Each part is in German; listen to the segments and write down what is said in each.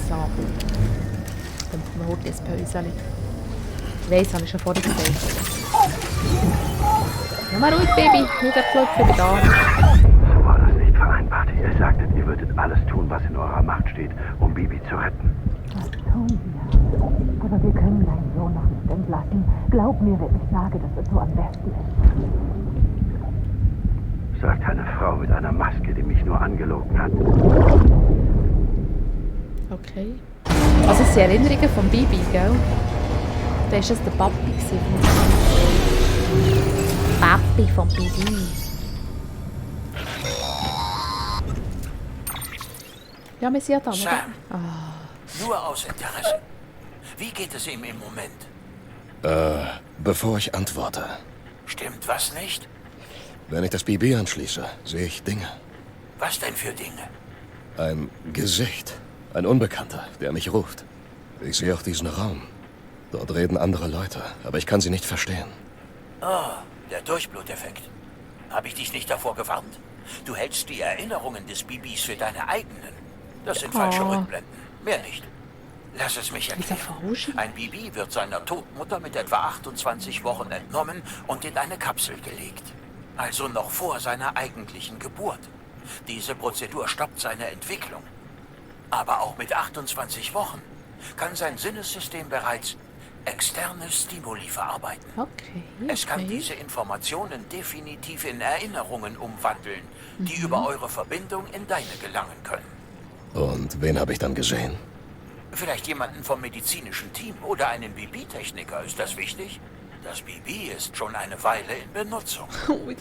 So. Dann machen wir heute ein Päuschen. Ich weiss, habe ich schon vorher gesagt. Nur mal ruhig, Baby. Nicht abklopfen, ich bin da. So war das nicht vereinbart. Ihr sagtet, ihr würdet alles tun, was in eurer Macht steht, um Bibi zu retten. Das tun wir. Aber wir können deinen Sohn noch nicht entlassen. Glaub mir, wenn ich sage, dass es so am besten ist. Sagt eine Frau mit einer Maske, die mich nur angelogen hat. Okay. Also es sind Erinnerungen von Bibi, gell? Da war es der Papi Papi von Bibi. Ja, wir sind ja da, Sam, oder? nur aus Interesse. Wie geht es ihm im Moment? Bevor ich antworte. Stimmt was nicht? Wenn ich das BB anschließe, sehe ich Dinge. Was denn für Dinge? Ein Gesicht. Ein Unbekannter, der mich ruft. Ich sehe auch diesen Raum. Dort reden andere Leute, aber ich kann sie nicht verstehen. Oh, der Durchbluteffekt. Habe ich dich nicht davor gewarnt? Du hältst die Erinnerungen des Bibis für deine eigenen. Das sind falsche Rückblenden. Mehr nicht. Lass es mich erklären. Ein Bibi wird seiner Todmutter mit etwa 28 Wochen entnommen und in eine Kapsel gelegt. Also noch vor seiner eigentlichen Geburt. Diese Prozedur stoppt seine Entwicklung. Aber auch mit 28 Wochen kann sein Sinnessystem bereits externe Stimuli verarbeiten. Okay. Es kann diese Informationen definitiv in Erinnerungen umwandeln, die über eure Verbindung in deine gelangen können. Und wen habe ich dann gesehen? Vielleicht jemanden vom medizinischen Team oder einen BB-Techniker. Ist das wichtig? Das BB ist schon eine Weile in Benutzung.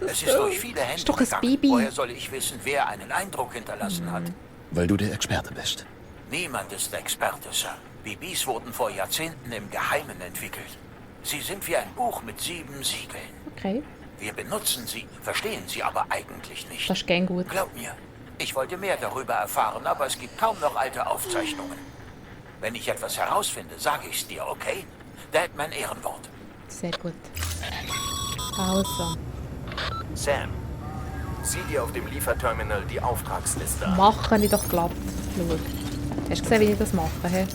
Es ist durch viele Hände doch ein gegangen. Baby. Woher soll ich wissen, wer einen Eindruck hinterlassen hat? Weil du der Experte bist. Niemand ist Experte, Sir. BBs wurden vor Jahrzehnten im Geheimen entwickelt. Sie sind wie ein Buch mit 7 Siegeln. Okay. Wir benutzen sie, verstehen sie aber eigentlich nicht. Das ist gern gut. Glaub mir, ich wollte mehr darüber erfahren, aber es gibt kaum noch alte Aufzeichnungen. Wenn ich etwas herausfinde, sage ich's dir, okay? Dad, mein Ehrenwort. Sehr gut. Also, Sam, sieh dir auf dem Lieferterminal die Auftragsliste an. mache ich doch glatt. Schau. Hast du gesehen, wie ich das mache? He?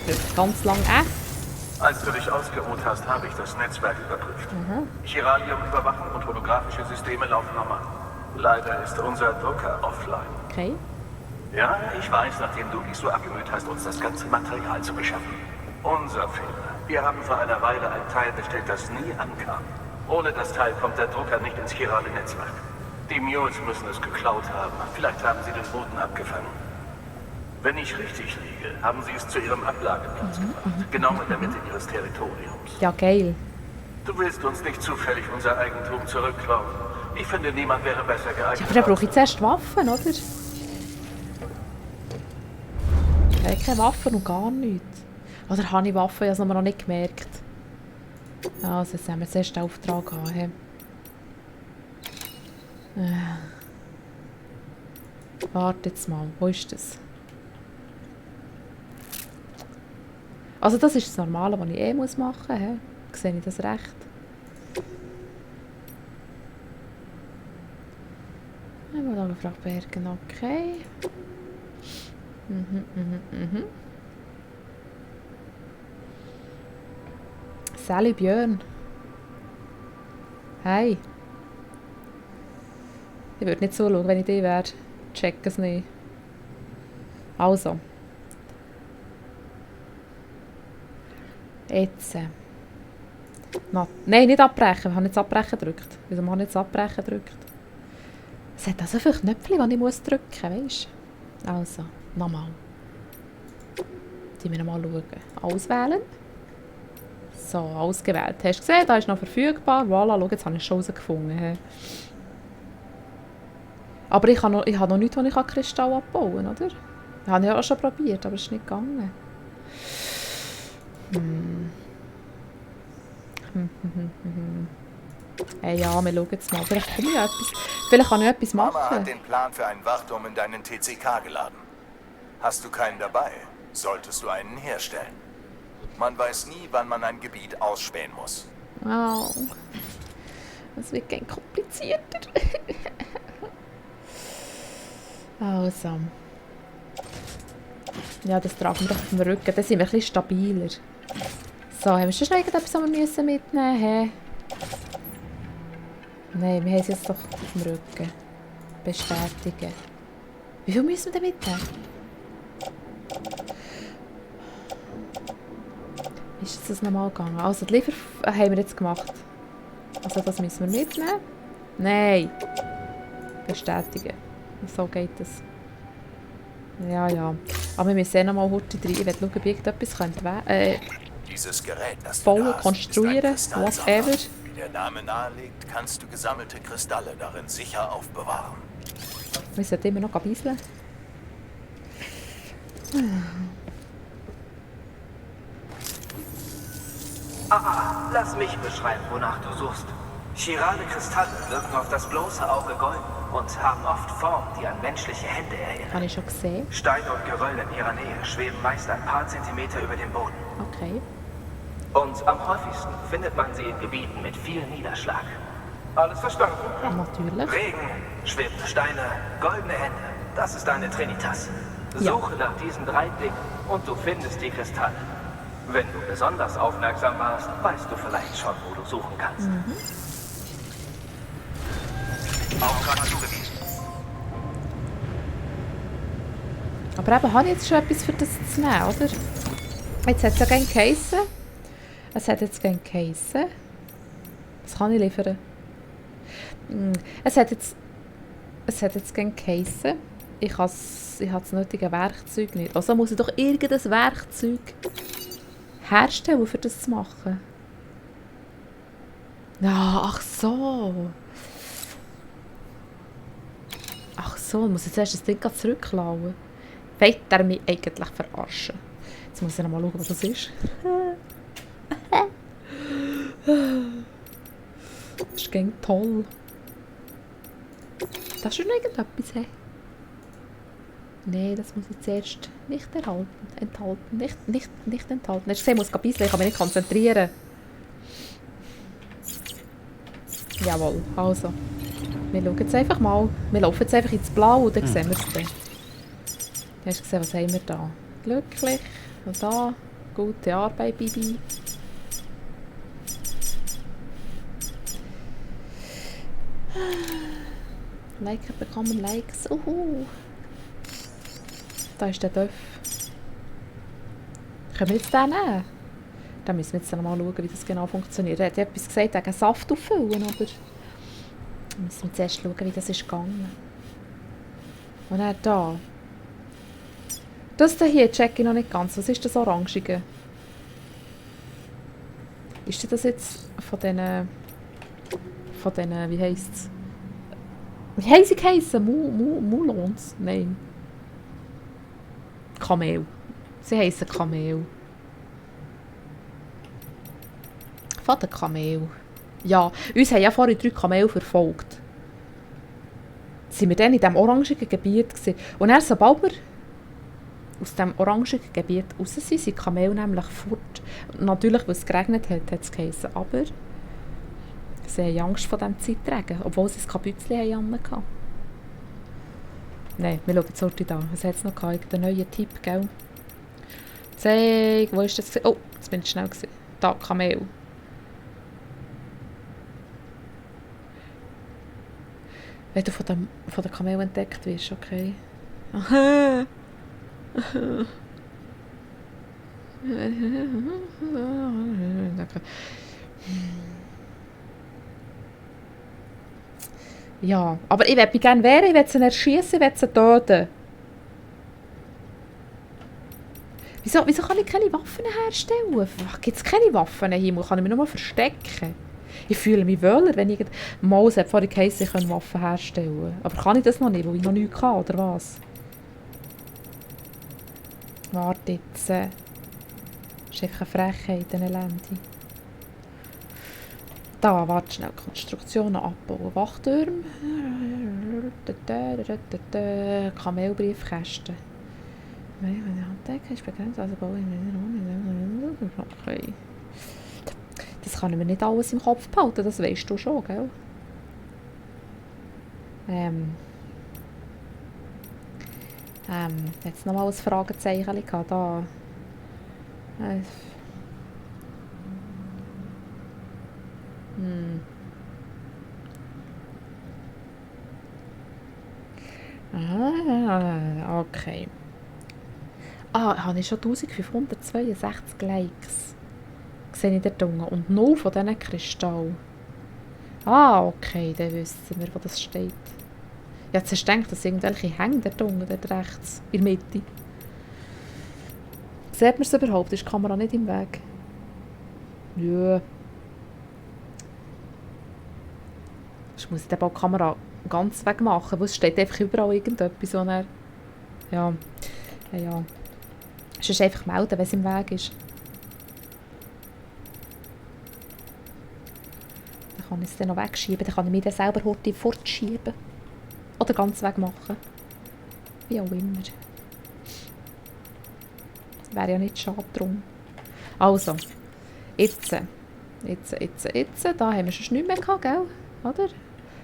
Drück ganz lang Als du dich ausgeruht hast, habe ich das Netzwerk überprüft. Chiralium-Überwachung und holographische Systeme laufen normal. Leider ist unser Drucker offline. Okay. Ja, ich weiß, nachdem du dich so abgemüht hast, uns das ganze Material zu beschaffen. Unser Fehler. Wir haben vor einer Weile ein Teil bestellt, das nie ankam. Ohne das Teil kommt der Drucker nicht ins chirale Netzwerk. Die Mules müssen es geklaut haben. Vielleicht haben sie den Boden abgefangen. Wenn ich richtig liege, haben sie es zu ihrem Ablageplatz gebracht. Genau in der Mitte ihres Territoriums. Ja, geil. Du willst uns nicht zufällig unser Eigentum zurückklauen. Ich finde, niemand wäre besser geeignet. Ja, aber dann brauche ich zuerst Waffen, oder? Ich habe keine Waffen und gar nichts. Oder habe ich Waffen? Ich habe es noch nicht gemerkt. Ja, also jetzt haben wir zuerst den Auftrag gehabt. He. Warte jetzt mal, wo ist das? Also das ist das Normale, was ich machen muss. He. Sehe ich das recht? Ich will alle Frage bergen, okay. Sally Björn. Hey. Ich würde nicht zuschauen, wenn ich die wäre. Check es nicht. Also. Jetzt. Nein, nicht abbrechen. Ich habe nicht das Abbrechen gedrückt. Wieso habe ich nicht das Abbrechen gedrückt? Es hat also viele Knöpfe, die ich muss drücken muss. Weißt du? Also, nochmal. Die wir mal schauen. Auswählen. So, ausgewählt. Hast du gesehen? Da ist noch verfügbar. Voilà, schau, jetzt habe ich es schon herausgefunden. Aber ich habe noch nichts, wo ich Kristall abbauen kann, oder? Das habe ich auch schon probiert, aber es ist nicht gegangen. Ja, wir schauen jetzt mal. Vielleicht kann ich etwas. Vielleicht kann ich etwas machen. Mama hat den Plan für einen Wachturm in deinen TCK geladen. Hast du keinen dabei, solltest du einen herstellen. Man weiß nie, wann man ein Gebiet ausspähen muss. Oh. Das wird gern komplizierter. Also. Ja, das tragen wir doch auf dem Rücken. Dann sind wir ein bisschen stabiler. So, haben wir schon irgendetwas, was wir mitnehmen müssen? Hey. Nein, wir haben es jetzt doch auf dem Rücken. Bestätigen. Wie viel müssen wir denn mitnehmen? Wie ist das nochmal gegangen? Also, die Liefer haben wir jetzt gemacht. Also, das müssen wir mitnehmen. Nein. Bestätigen. So geht das. Ja, ja. Aber wir müssen nochmal heute rein. Ich will schauen, ob irgendetwas Dieses Gerät, das du bauen, da hast, konstruieren, ist ein Kristallsammler. whatever. Wie der Name nahelegt, kannst du gesammelte Kristalle darin sicher aufbewahren. Wir sollten immer noch bisseln. Lass mich beschreiben, wonach du suchst. Chirale Kristalle wirken auf das bloße Auge golden und haben oft Formen, die an menschliche Hände erinnern. Habe ich schon gesehen. Steine und Geröll in ihrer Nähe schweben meist ein paar Zentimeter über dem Boden. Okay. Und am häufigsten findet man sie in Gebieten mit viel Niederschlag. Alles verstanden? Ja, natürlich. Regen, schwebende Steine, goldene Hände. Das ist eine Trinitas. Ja. Suche nach diesen 3 Dingen und du findest die Kristalle. Wenn du besonders aufmerksam warst, weißt du vielleicht schon, wo du suchen kannst. Auftrag zugewiesen. Aber eben, habe ich jetzt schon etwas für das zu nehmen, oder? Jetzt hat es ja gerne geheissen. Es hat jetzt gerne geheissen. Was kann ich liefern? Es hat jetzt gerne geheissen. Ich habe das nötige Werkzeug nicht. Also muss ich doch irgendein Werkzeug herstellen, für das zu machen. Ja, ach so. Ach so, ich muss jetzt erst das Ding zurücklauen. Wollt er mich eigentlich verarschen? Jetzt muss ich noch mal schauen, was das ist. Das ist ganz toll. Das ist schon irgendetwas, hey? Nein, das muss ich zuerst nicht enthalten. Nicht enthalten. Jetzt muss ich ein bisschen, ich kann mich nicht konzentrieren. Jawohl, also. Wir schauen jetzt einfach mal. Wir laufen jetzt einfach ins Blau und dann sehen wir es dann. Du hast gesehen, was haben wir da? Glücklich. Und da. Gute Arbeit, Bibi. Liker bekommen Likes. Uhu. Da ist der Döff. Können wir jetzt den nehmen? Da müssen wir jetzt noch mal schauen, wie das genau funktioniert. Er hat etwas gesagt, wegen Saft auffüllen, aber... Wir müssen zuerst schauen, wie das ist gegangen. Und dann da. Das hier check ich noch nicht ganz. Was ist das Orangige? Ist das jetzt von diesen... wie heisst es? Wie heisst sie geheissen? Moulons? Nein. Kamel. Sie heissen Kamel. Von den Kamel. Ja, uns haben ja vorhin 3 Kamel verfolgt. Sind wir dann in diesem orangigen Gebiet gewesen. Und erst sobald wir aus diesem orangigen Gebiet raus sind, sind die Kamel nämlich fort. Natürlich, weil es geregnet hat, hat es geheissen. Aber sie haben Angst vor diesem Zeitregen, obwohl sie ein Kaputzchen hatten. Nein, wir schauen jetzt heute da. Was hat es noch gehabt? Den neuen Tipp, gell? Zeig, wo ist das? Oh, jetzt bin ich schnell gewesen. Da, Kamel. Wenn du von der Kamel entdeckt wirst, okay. Aha. Ja, aber ich würde mich gerne wehren, ich würde sie erschießen, ich würde sie töten. Wieso kann ich keine Waffen herstellen? Gibt es keine Waffen im Himmel? Kann ich mich nur verstecken? Ich fühle mich wohler, wenn ich... Maus hat vorhin geheißen, ich kann Waffen herstellen. Aber kann ich das noch nicht, weil ich noch nichts kann, oder was? Warte jetzt. Das ist einfach eine Frechheit, eine Elende. Da, warte schnell. Konstruktionen abbauen. Wachtürme. Kamelbriefkästen. Meine Handecke ist begrenzt, also baue ich nicht. Okay. Das kann ich mir nicht alles im Kopf behalten, das weißt du schon, gell? Jetzt nochmal ein Fragezeichen gehabt. Da. Okay. Habe ich schon 1562 Likes. Sehe ich dort unten. Und 0 von diesen Kristallen. Okay, dann wissen wir, wo das steht. Jetzt hast du gedacht, dass irgendwelche hängen dort unten, dort rechts, in der Mitte. Sieht man es überhaupt? Ist die Kamera nicht im Weg? Ja. Ich muss dann die Kamera ganz weg machen, weil es steht einfach überall irgendetwas, wo er... Ja. Sonst einfach melden, wenn es im Weg ist. Dann kann ich es dann noch wegschieben, dann kann ich mich dann selber heute fortschieben. Oder ganz weg machen. Wie auch immer. Wäre ja nicht schade drum. Also, jetzt. Da haben wir schon nichts mehr gehabt, gell? Oder?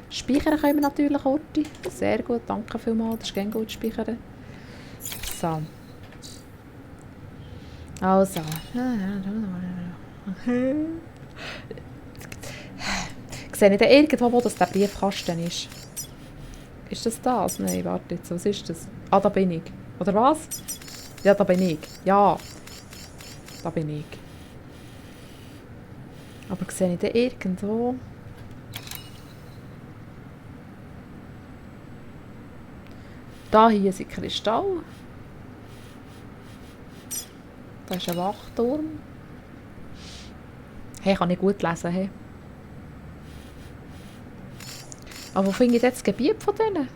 Speichern können wir natürlich heute. Sehr gut, danke vielmals. Das ist gerne gut speichern. So. Also. Sehe ich denn irgendwo, wo das der Briefkasten ist? Ist das das? Nein, warte jetzt. Was ist das? Da bin ich. Oder was? Ja, da bin ich. Ja. Da bin ich. Aber sehe ich denn irgendwo... Da hier sind Kristall. Da ist ein Wachturm. Hey, kann ich gut lesen. Hey. Aber wo finde ich jetzt das Gebiet von denen?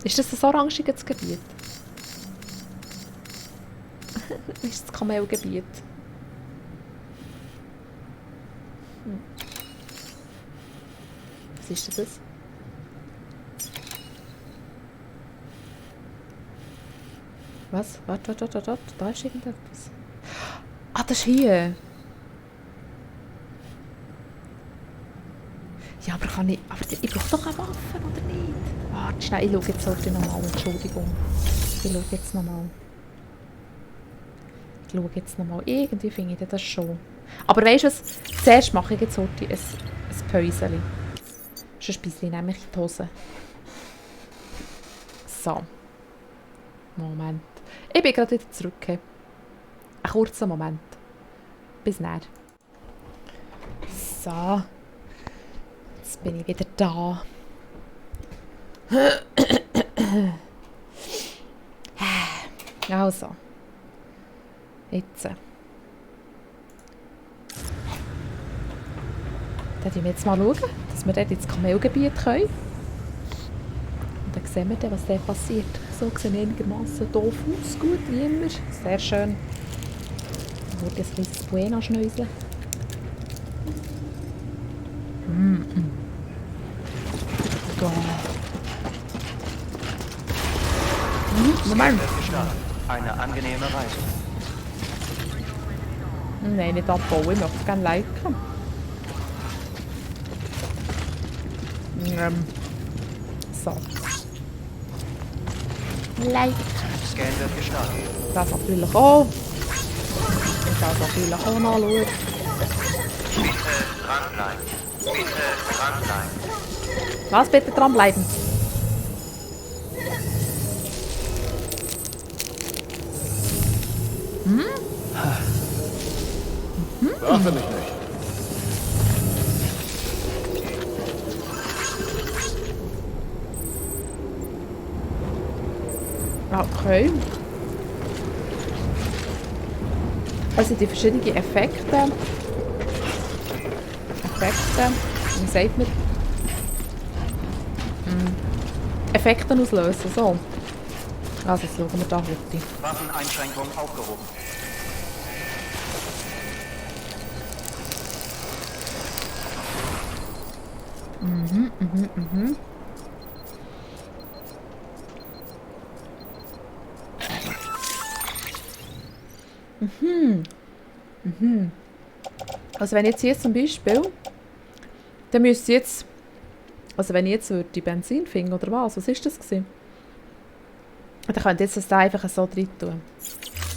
Ist das ein orangiges Gebiet? Ist das Kamelgebiet? Was ist denn das? Was? Warte. Da ist irgendetwas. Das ist hier. Ja, aber kann ich... Aber ich brauche doch eine Waffe, oder nicht? Warte schnell, ich schaue jetzt heute nochmal. Entschuldigung. Ich schaue jetzt nochmal. Irgendwie finde ich das schon. Aber weißt du was? Zuerst mache ich jetzt heute ein Päuschen. Sonst beiße ich nämlich in die Hose. So. Moment. Ich bin gerade wieder zurück. Ein kurzer Moment. Bis näher. So. Jetzt bin ich wieder da. Also. Jetzt. Dann schauen wir jetzt mal, dass wir dort ins Kamelgebiet können. Und dann sehen wir dann, was da passiert. So sieht einigermaßen doof aus. Gut, wie immer. Sehr schön. Ich würde jetzt ein bisschen Buena schnäuseln. Da. Moment. Eine angenehme Reise. Nein, nicht abbauen. Ich möchte gerne liken. So. Like. Scan wird gestartet. Das natürlich auch. Und das natürlich auch nachschauen. Bitte dranbleiben. Was? Bitte dranbleiben? Warte mich nicht. Okay. Also die verschiedenen Effekte. Wie sagt man? Effekte auslösen, so. Also jetzt schauen wir da heute. Waffeneinschränkung aufgehoben. Also wenn jetzt hier zum Beispiel, dann müsste jetzt, also wenn ich jetzt würde Benzin finden oder was ist das gewesen? Dann könnt ihr jetzt das da einfach so drin tun.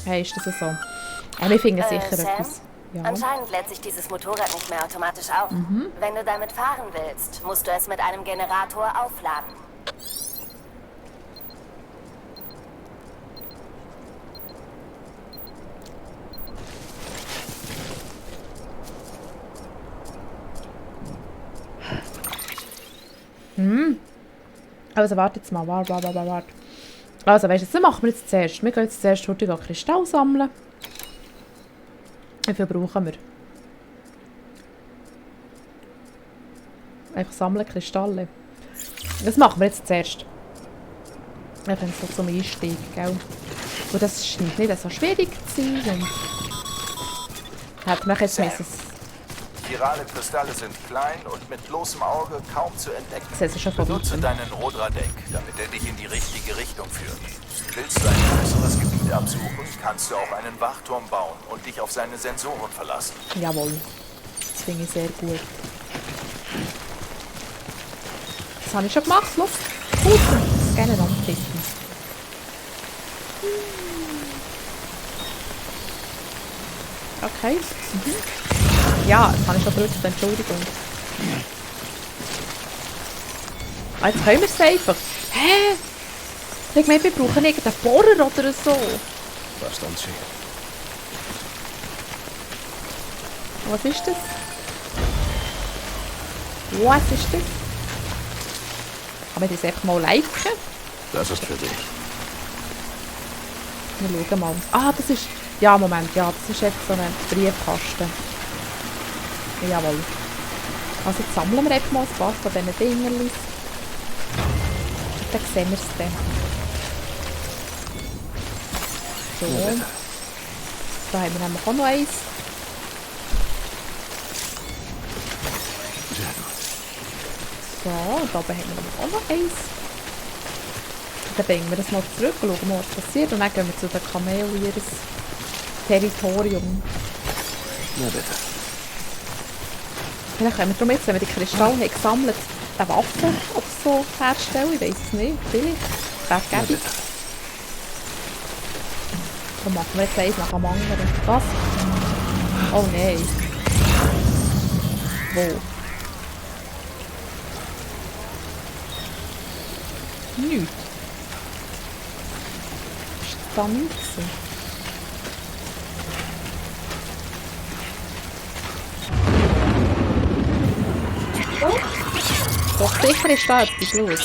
Hey, ist das so? Ja, wir finden sicher Sam? etwas. Ja. Anscheinend lädt sich dieses Motorrad nicht mehr automatisch auf. Wenn du damit fahren willst, musst du es mit einem Generator aufladen. Also warte jetzt mal, warte. Also weißt du, das machen wir jetzt zuerst. Wir gehen jetzt zuerst heute Kristall sammeln. Wie viel brauchen wir? Einfach sammeln Kristalle. Das machen wir jetzt zuerst. Ich finde es so zum Einstieg, gell? Und das scheint nicht so schwierig zu sein. Und hätte man jetzt müssen. Virale Kristalle sind klein und mit bloßem Auge kaum zu entdecken. Das ist schon von Benutze weitem. deinen Rodra-Deck, damit er dich in die richtige Richtung führt. Willst du ein größeres Gebiet absuchen, kannst du auch einen Wachturm bauen und dich auf seine Sensoren verlassen. Jawohl. Das finde ich sehr gut. Das habe ich schon gemacht. Los. Gut. Das gerne antippen. Okay. Ja, das habe ich schon gedrückt. Entschuldigung. Ah, jetzt können wir es einfach. Hä? Ich meine, wir brauchen irgendeinen Bohrer oder so. Was dann sie? Was ist das? Was ist das? Kann man das einfach mal liken? Das ist für dich. Wir schauen mal. Ah, das ist... Ja, Moment. Ja, das ist jetzt so ein Briefkasten. Jawohl. Also jetzt sammeln wir einfach mal ein paar von diesen Dingerlis. Dann sehen wir es dann. So. Da haben wir nämlich auch noch eins. Sehr gut. So, und da oben haben wir nämlich auch noch eins. Dann bringen wir das mal zurück und schauen mal, was passiert. Und dann gehen wir zu den Kamelen in ihr Territorium. Na bitte. Vielleicht können wir darum jetzt, wenn wir die Kristalle haben gesammelt, eine Waffe oder so herstellen. Ich weiß es nicht. Vielleicht. Das Na gäbe ich. bitte. Dann machen wir jetzt eins nach dem anderen. Was? Oh nein. Wo? Nichts. Ist da nichts? Doch sicher ist da etwas los.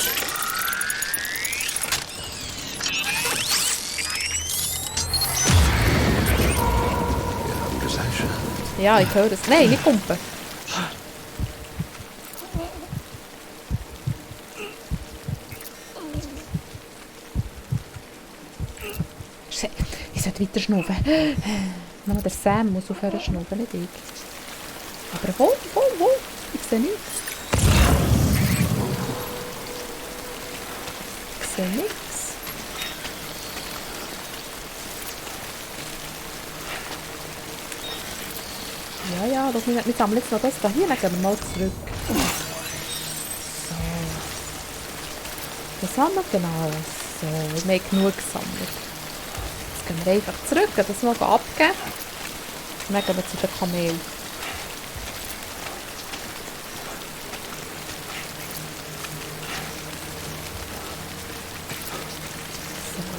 Wir haben Gesellschaft. Ja, ich höre es. Nein, nicht pumpen. Ich sollte weiter schnaufen. Nur der Sam muss aufhören zu schnaufen, nicht ich. Aber wo? Ich sehe nichts. Ich sehe nichts. Ja, das wir sammeln jetzt noch das da hier, dann gehen wir mal zurück. So. Das haben wir genau. So, wir haben genug gesammelt. Jetzt gehen wir einfach zurück, das mal abgeben. Und dann gehen wir zu den Kamelen.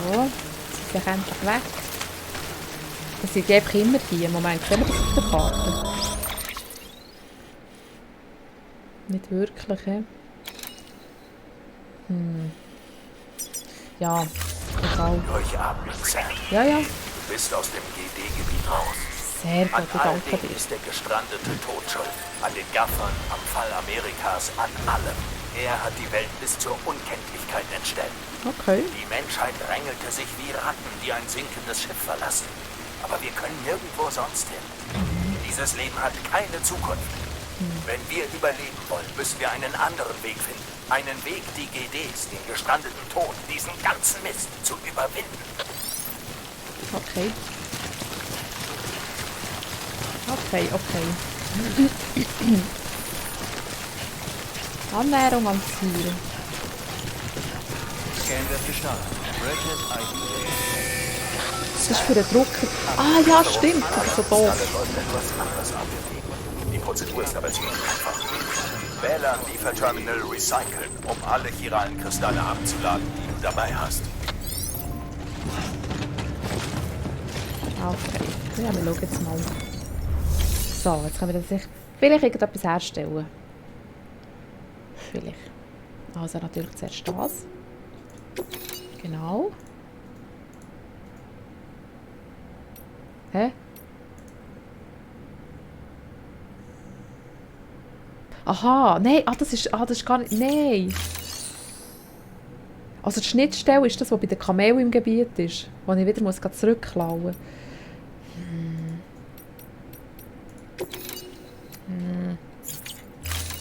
So, jetzt sind sie endlich weg. Das sind die einfach immer hier. Moment, sehen wir das auf der Karte? Nicht wirklich, he? Ja, egal. Durchatmen, Sam. Ja. Du bist aus dem GD-Gebiet raus. Sehr An gut, all danke dem dir. ist der gestrandete Tod schuld. An den Gaffern, am Fall Amerikas, an allem. Er hat die Welt bis zur Unkenntlichkeit entstellt. Okay. Die Menschheit drängelte sich wie Ratten, die ein sinkendes Schiff verlassen. Aber wir können nirgendwo sonst hin. Dieses Leben hat keine Zukunft. Wenn wir überleben wollen, müssen wir einen anderen Weg finden. Einen Weg, die GDs, den gestrandeten Tod, diesen ganzen Mist zu überwinden. Okay. Annäherung am Ziel. Scan wird gestartet. Bridget ID. Das ist für den Drucker. Ah ja, stimmt. Das ist so doof. Läuft etwas anders ab. Die Prozedur ist aber ziemlich einfach. Wähle am Lieferterminal Recyceln, um alle chiralen Kristalle abzuladen, die du dabei hast. Okay. Ja, wir schauen jetzt mal. So, jetzt können wir das vielleicht irgendetwas herstellen. Vielleicht. Also natürlich zuerst das. Genau. Hä? Aha, nein, das ist gar nicht, nein. Also die Schnittstelle ist das, was bei den Kamelen im Gebiet ist, wo ich wieder muss zurückklauen.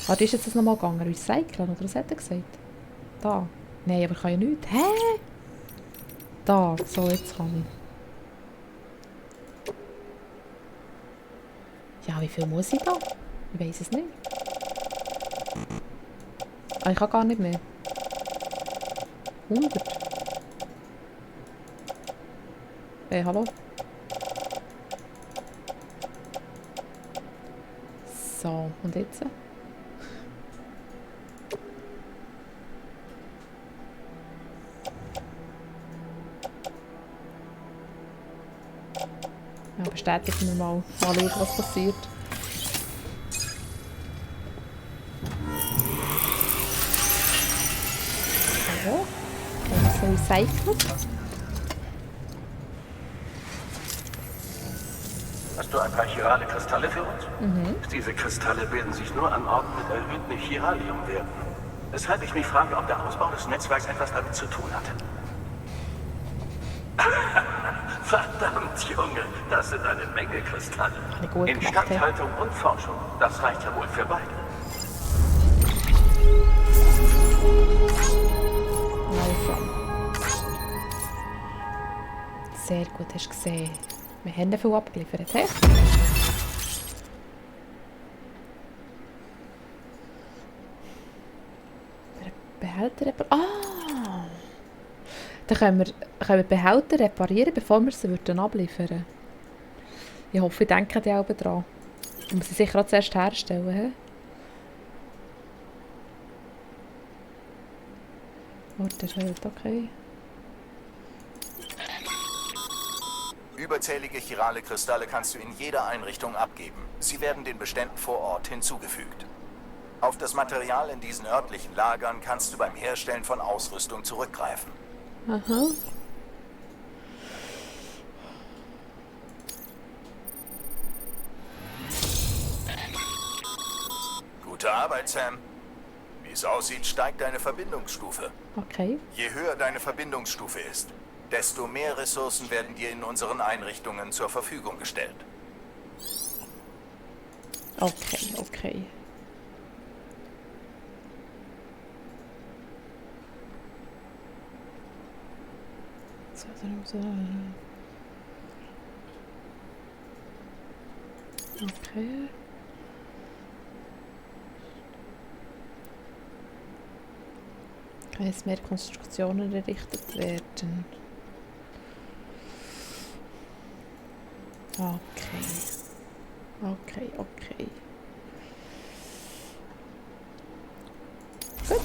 Warte, ist jetzt das nochmal gegangen? Recyceln, oder was hat er gesagt? Da. Nein, aber ich kann ja nichts. Hä? Da, so, jetzt kann ich. Ja, wie viel muss ich da? Ich weiss es nicht. Ah, ich kann gar nicht mehr. 100. Hey, hallo? So, und jetzt? Ja, bestätigen wir mal. Mal schauen, was passiert. So. Dann ist recycelt. Hast du ein paar chirale Kristalle für uns? Diese Kristalle bilden sich nur an Orten mit erhöhten Chiraliumwerten. Weshalb ich mich frage, ob der Ausbau des Netzwerks etwas damit zu tun hat. Verdammt, Junge, das sind eine Menge Kristalle. Instandhaltung und Forschung, das reicht ja wohl für beide. Also. Sehr gut, hast du gesehen. Wir haben viel abgeliefert, he? Behälter reparieren. Ah! Dann können wir Behälter reparieren, bevor wir sie abliefern würden. Ich hoffe, ich denke die auch dran. Ich muss sie sicher auch zuerst herstellen. He? Warte, ist okay. Überzählige chirale Kristalle kannst du in jeder Einrichtung abgeben. Sie werden den Beständen vor Ort hinzugefügt. Auf das Material in diesen örtlichen Lagern kannst du beim Herstellen von Ausrüstung zurückgreifen. Aha. Gute Arbeit, Sam. Wie es aussieht, steigt deine Verbindungsstufe. Okay. Je höher deine Verbindungsstufe ist, desto mehr Ressourcen werden dir in unseren Einrichtungen zur Verfügung gestellt. Okay, okay. Okay. Kann jetzt mehr Konstruktionen errichtet werden. Okay. Okay, okay. Gut.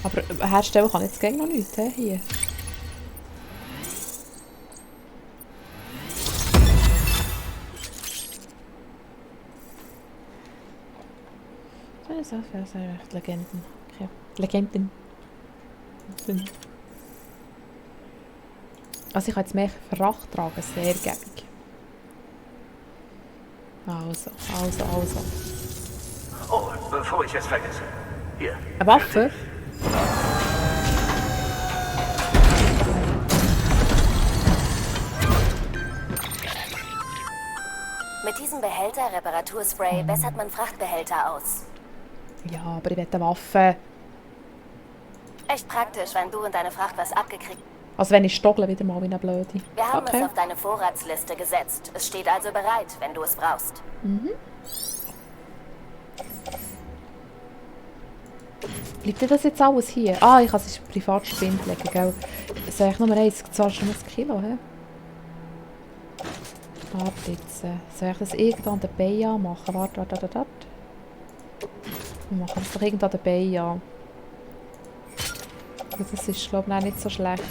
Aber herstellen kann jetzt gegen noch nichts, hier. Das ist echt Legenden. Okay. Legenden. Also ich kann jetzt mehr Fracht tragen, sehr gäbig. Also. Oh, bevor ich es vergesse. Hier. Eine Waffe? Mit diesem Behälter-Reparaturspray bessert man Frachtbehälter aus. Ja, aber ich will eine Waffe. Echt praktisch, wenn du und deine Fracht was abgekriegt. Also wenn ich stoggle wieder mal wie eine Blöde. Wir haben es auf deine Vorratsliste gesetzt. Es steht also bereit, wenn du es brauchst. Bleibt denn das jetzt alles hier? Ah, ich kann es in privat Spind legen, gell? Soll ich Nummer 1? Zahlst du nur ein Kilo, hä? Warte jetzt. Soll ich das irgendwo an den Beinen anmachen? Warte. Wir machen das doch irgendwo an den Beinen an. Das ist, glaube ich, auch nicht so schlecht,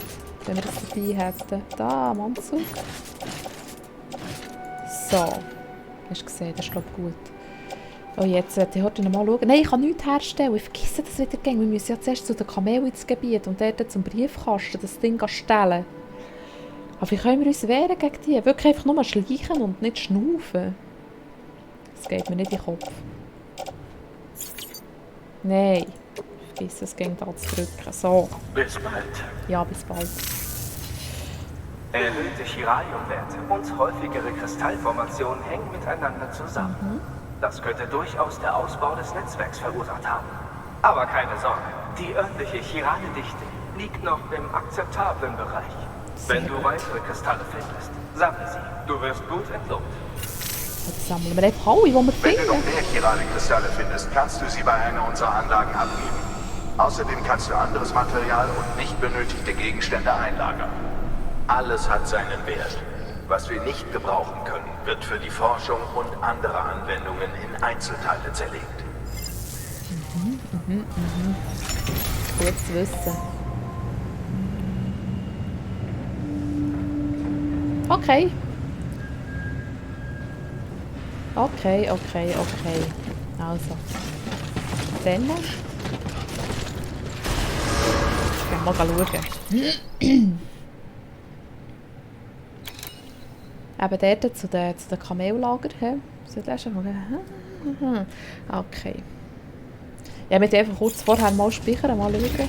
wenn wir das dabei hätten. Da, am Anzug. So. Hast du gesehen, das ist, glaube ich, gut. Oh, jetzt werde ich heute noch mal schauen. Nein, ich kann nichts herstellen. Ich vergesse das wieder. Wir müssen ja zuerst zu den Kamelen ins Gebiet und dort zum Briefkasten das Ding stellen. Aber wie können wir uns wehren gegen die? Wirklich einfach nur schleichen und nicht schnaufen. Das geht mir nicht in den Kopf. Nein. Ich vergesse es, gegen da zu drücken. So. Bis bald. Ja, bis bald. Erhöhte Chiralium-Werte und häufigere Kristallformationen hängen miteinander zusammen. Das könnte durchaus der Ausbau des Netzwerks verursacht haben. Aber keine Sorge, die örtliche Chirale-Dichte liegt noch im akzeptablen Bereich. Wenn du weitere Kristalle findest, sammle sie. Du wirst gut entlohnt. Jetzt sammeln wir einfach alle, die wir Wenn du finden. noch mehr Chirale-Kristalle findest, kannst du sie bei einer unserer Anlagen abgeben. Außerdem kannst du anderes Material und nicht benötigte Gegenstände einlagern. Alles hat seinen Wert. Was wir nicht gebrauchen können, wird für die Forschung und andere Anwendungen in Einzelteile zerlegt. Gut zu wissen. Okay. Okay. Also. Dann. Gehen wir mal schauen. Eben dort zu den Kamellager. Okay. Ja, wir einfach kurz vorher mal speichern, mal schauen.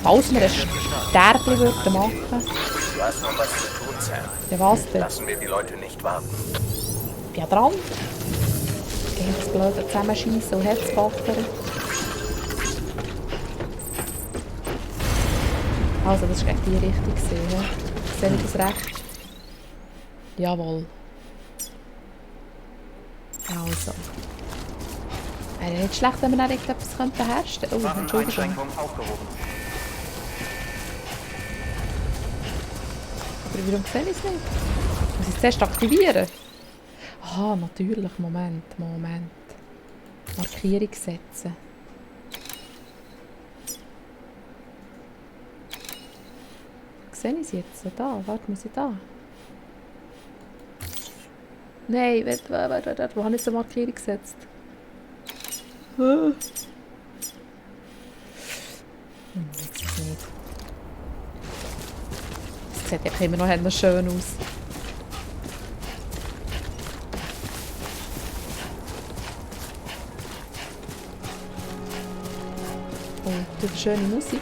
Falls wir ein Sterbchen würden machen. Du hast noch was zu tun, Sam. Ja, was denn? Lassen wir die Leute nicht warten. Ja, dran. Gegen das blöde Zusammenschiessen und Herzbattern. Also, das war echt die Richtung. Ja. Sehe ich das recht? Jawohl. Also. Wäre nicht schlecht, wenn wir dann etwas herstellen könnten. Oh, Entschuldigung. aufgehoben. Aber warum sehe ich es nicht? Muss ich es zuerst aktivieren? Aha, natürlich. Moment. Markierung setzen. Sehe ich es jetzt? Da, warte, muss ich da? Nein, warte, wo habe ich so eine Markierung gesetzt? Jetzt nicht. Das sieht einfach immer noch schön aus. Oh, das ist schöne Musik.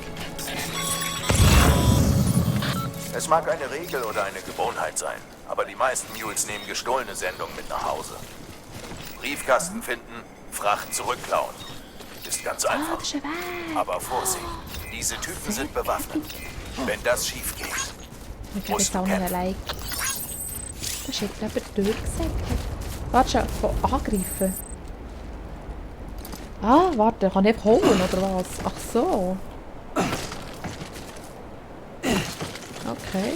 Es mag eine Regel oder eine Gewohnheit sein, aber die meisten Mules nehmen gestohlene Sendungen mit nach Hause. Briefkasten finden, Fracht zurückklauen. Ist ganz einfach. Das ist ein Weg. Aber Vorsicht, diese Typen sind bewaffnet. Wenn das schief geht, Wir gehen musst jetzt du auch nicht kämpfen. allein. Das ist jetzt jemand durchgesägt. Warte schon, von angreifen. Ah, warte, kann ich einfach holen, oder was? Ach so. Okay.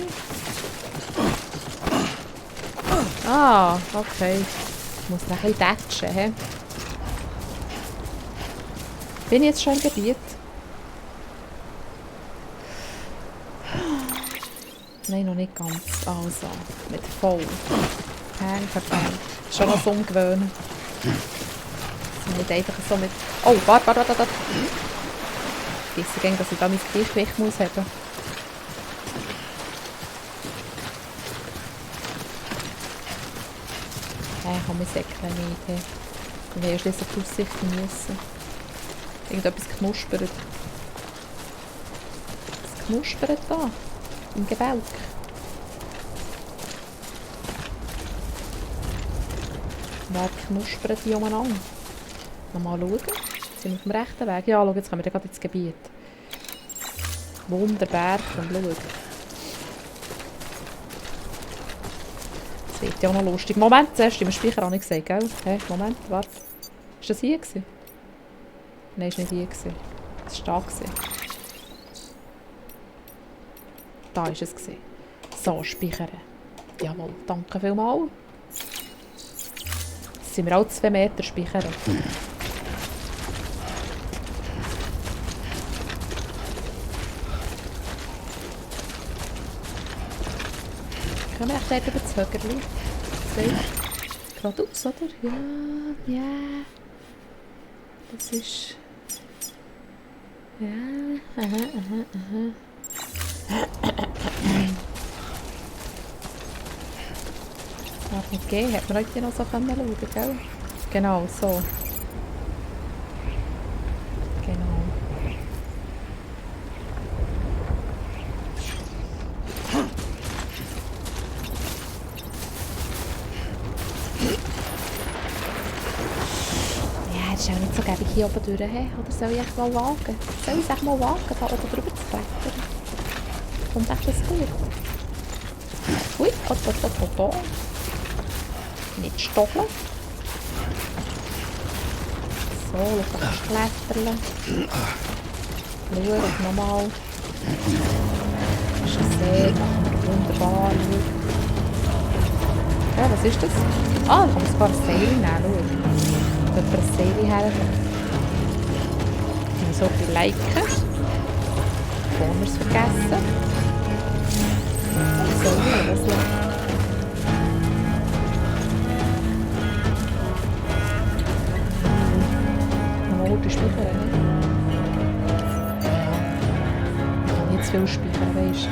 Ah, okay. Ich muss noch ein bisschen datschen, hä? Bin ich jetzt schon im Gebiet? Nein, noch nicht ganz. Also, mit voll. Verdammt. Schon was umgewöhnen. Also nicht einfach so mit... Oh, warte. Ich vergesse, dass ich da mein Gleichgewicht muss haben. Nein, ich kann mein Säckchen nicht. Hey. Wir haben ja schliesslich die Aussicht müssen. Irgendetwas knuspert. Was knuspert da? Im Gebälk. Wer knuspert die umeinander? Nochmal schauen. Sind wir auf dem rechten Weg? Ja, schau, jetzt kommen wir gerade ins Gebiet. Wunderbar, komm, schau. Das wird ja auch noch lustig. Moment, zuerst im Speicher habe ich gesehen, gell? Hey, Moment, warte. Ist das hier gewesen? Nein, ist nicht hier gewesen. Das war da. Da war es. So, speichern. Jawohl, danke vielmals. Jetzt sind wir auch 2 Meter speichern. Können wir echt dort über das Högerli? Geradeaus, oder? Ja, ja. Das ist... Ja, aha. Darf nicht gehen, hätte man heute noch so schauen können, gell? Genau, so. Genau. Ja, das ist auch nicht so gäbig hier oben durch. Oder soll ich echt mal wagen? Soll ich es echt mal wagen, da oben drüber zu klettern? Kommt echt das gut? Ui, oh. Nicht stoppen. So, schau mal klettern. Schau, nochmal. Das ist sehr wunderbar. Ja, was ist das? Ah, da kann man sogar ein Seil nehmen. Schau. Da hat man ein Seil her. So viel liken. Bevor wir es vergessen. So, was läuft? Die speichern, nicht? Ich kann nicht zu viel speichern, weisst du?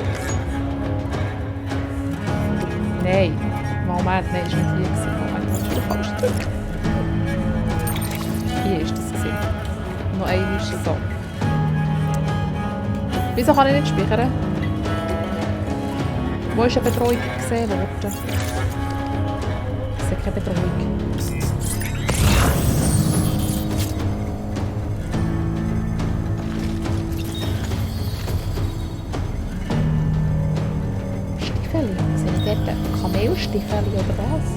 Nein. Moment, nein, ist nicht hier gewesen. Moment, hast du den falsch gedrückt? Hier ist das gewesen. Noch einmal so. Wieso kann ich nicht speichern? Wo ist eine Bedrohung gesehen worden? Ich sehe keine Bedrohung. Stiefel? Sind dort Kamelstiefel oder was?